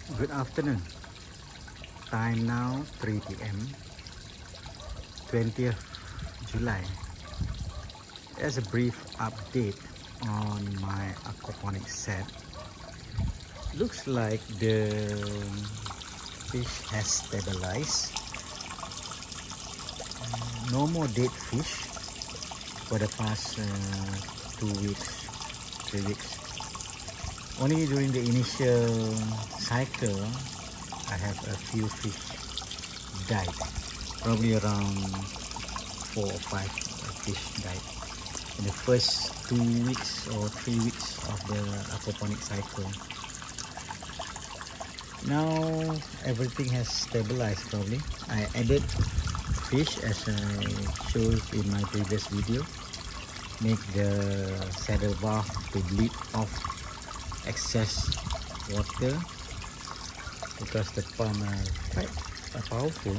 Good afternoon. Time now 3 p.m. 20th July. As a brief update on my aquaponics set, looks like the fish has stabilized. No more dead fish for the past 2 weeks, 3 weeks. Only during the initial cycle, I have a few fish died. Probably around 4 or 5 fish died in the first 2 weeks or 3 weeks of the aquaponic cycle. Now everything has stabilized probably. I added fish as I showed in my previous video. Make the saddle valve to bleed off excess water because the pump are quite powerful.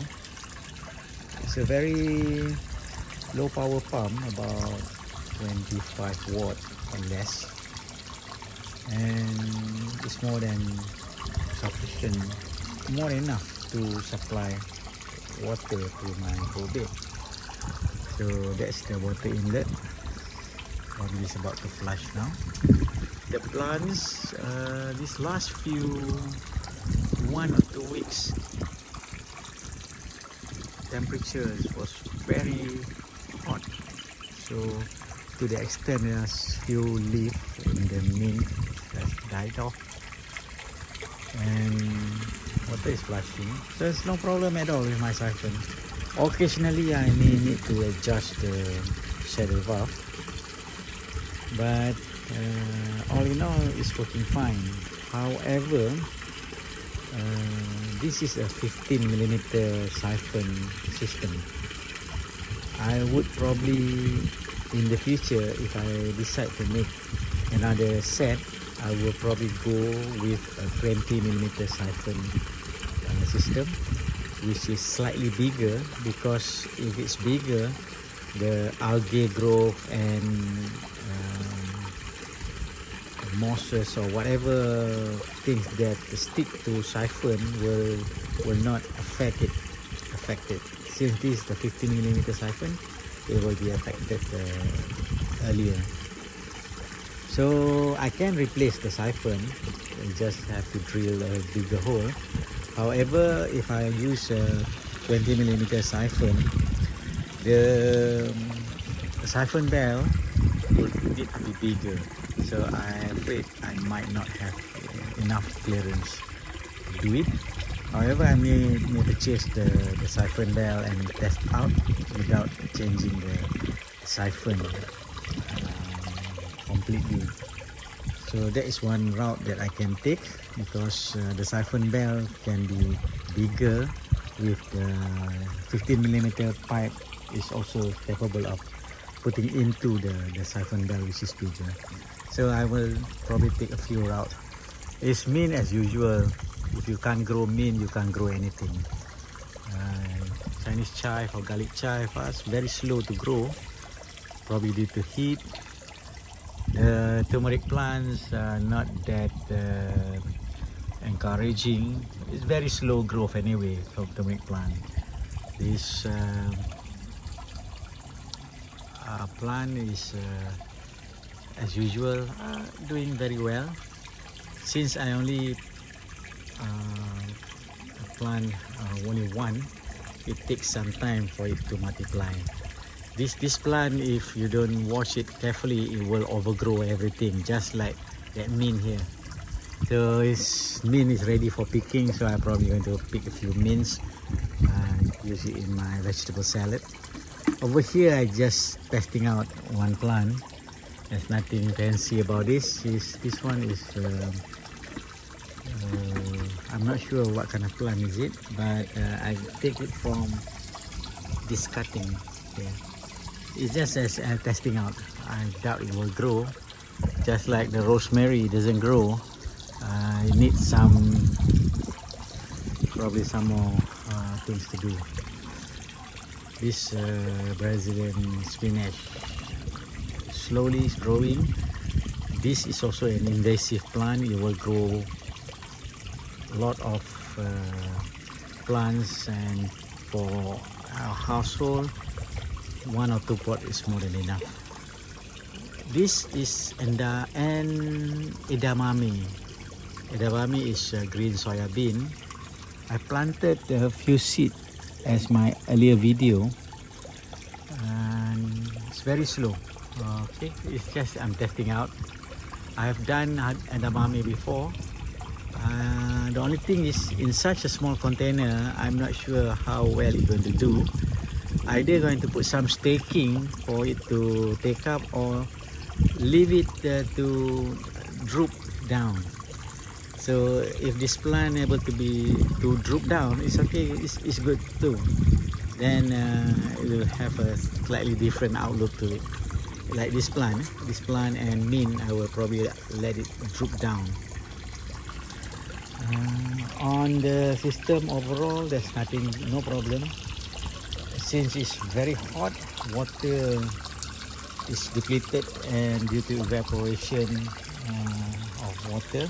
It's a very low power pump, about 25 watt or less, and it's more than sufficient, more than enough to supply water to my grow bed. So that's the water inlet. Probably it's about to flush now. The plants, these last few 1 or 2 weeks, temperatures was very hot, so to the extent there's few leaves in the mint has died off and water is flushing, so there's no problem at all with my siphon. Occasionally I may need to adjust the saddle valve, but all in all it's working fine. However, this is a 15mm siphon system. I would probably in the future, if I decide to make another set, I will probably go with a 20mm siphon system, which is slightly bigger, because if it's bigger, the algae growth and mosses or whatever things that stick to siphon will not affect it. Since this is the 15mm siphon, it will be affected earlier. So I can replace the siphon, I just have to drill a bigger hole. However, if I use a 20mm siphon, the siphon bell will need to be bigger. So I'm afraid I might not have enough clearance to do it. However, I may purchase the siphon bell and test out without changing the siphon completely. So that is one route that I can take, because the siphon bell can be bigger with the 15mm pipe is also capable of putting into the siphon bell, which is bigger. So I will probably take a few routes. It's mint as usual. If you can't grow mint, you can't grow anything. Chinese chive or garlic chive are very slow to grow, probably due to heat. Turmeric plants are not that encouraging. It's very slow growth anyway from turmeric plant. This plant is as usual doing very well. Since I only plant only one, it takes some time for it to multiply. This plant, if you don't watch it carefully, it will overgrow everything, just like that mint here. So this mint is ready for picking, so I'm probably going to pick a few mints and use it in my vegetable salad. Over here I just testing out one plant. There's nothing fancy about this. This one is I'm not sure what kind of plant is it, but I take it from this cutting here. It's just as testing out. I doubt it will grow, just like the rosemary doesn't grow. It needs probably some more things to do. This Brazilian spinach slowly is growing. This is also an invasive plant. It will grow a lot of plants, and for our household 1 or 2 pot is more than enough. This is edamame. Edamame is green soya bean. I planted a few seeds as my earlier video, and it's very slow. Okay, it's just I'm testing out. I have done edamame before. The only thing is, in such a small container, I'm not sure how well it's going to do. Either going to put some staking for it to take up, or leave it to droop down. So if this plant able to droop down, it's okay. It's good too. Then it will have a slightly different outlook to it. Like this plant and mint, I will probably let it droop down. On the system overall, there's nothing, no problem. Since it's very hot, water is depleted, and due to evaporation of water,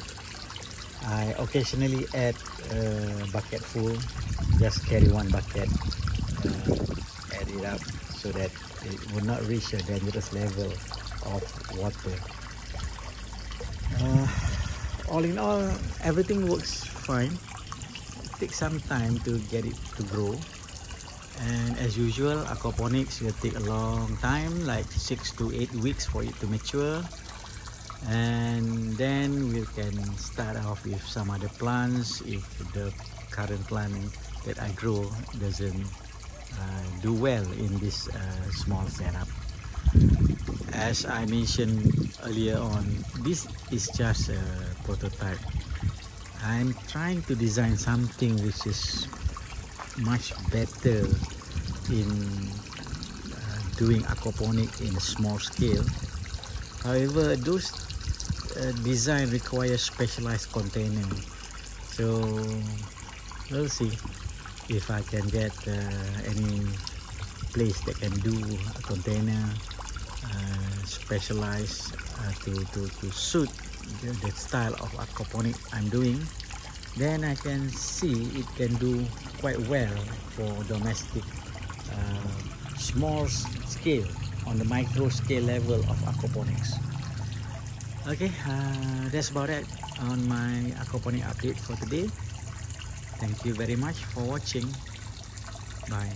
I occasionally add a bucket full. Just carry 1 bucket, add it up so that it will not reach a dangerous level of water. All in all, everything works fine. It takes some time to get it to grow, and as usual, aquaponics will take a long time, like 6 to 8 weeks for it to mature, and then we can start off with some other plants if the current plant that I grow doesn't do well in this small setup. As I mentioned earlier on, this is just a prototype. I'm trying to design something which is much better in doing aquaponic in a small scale. However, those design require specialized container, so we'll see if I can get any place that can do a container specialized to suit the style of aquaponic I'm doing. Then I can see it can do quite well for domestic small scale, on the micro scale level of aquaponics. Okay, that's about it on my aquaponic update for today. Thank you very much for watching. Bye.